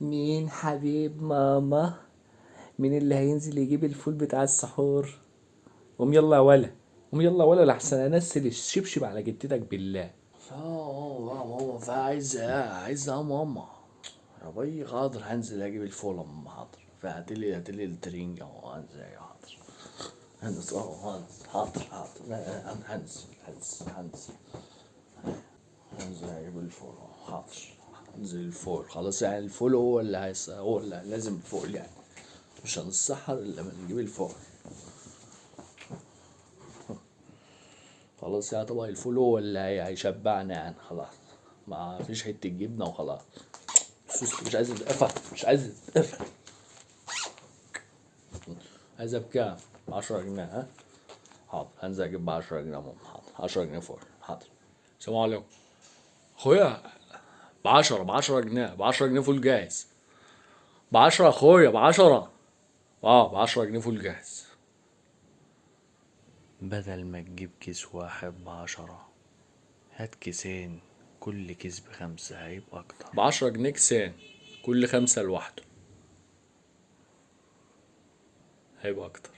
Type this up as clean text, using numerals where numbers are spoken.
مين حبيب ماما؟ مين اللي هينزل يجيب الفول بتاع السحور؟ قوم يلا يا ولا، قوم يلا يا ولا لحسن انزل الشبشب على جدتك بالله. ماما عايزة يا ماما. يا بي حاضر هنزل اجيب الفول يا ماما حاضر. هاتلي الترنجة وهنزل حاضر. حاضر هنزل اجيب الفول حاضر. هنزل الفول خلاص، يعني الفول هو اللي لازم الفول يعني. مش هنسحر الا لما نجيب الفول. خلاص يا طبق الفول هو اللي هيشبعنا يعني خلاص. ما فيش حتة جبنة وخلاص. سوست مش عايز يتقفل، مش عايز يتقفل. عايزها بكام؟ 10 جنيه ها؟ حاضر هنزل اجيب ب10 جنيه يا ماما حاضر. 10 جنيه فول حاضر. السلام عليكم اخويا. ب10 جنيه، ب10 جنيه فول جاهز. ب10 اخويا ب10. ب10 جنيه فول جاهز. بدل ما تجيب كيس واحد ب10 هات كيسين، كل كيس ب5 هيبقى اكتر. ب10 جنيه كيسين، كل 5 لوحده هيبقى اكتر.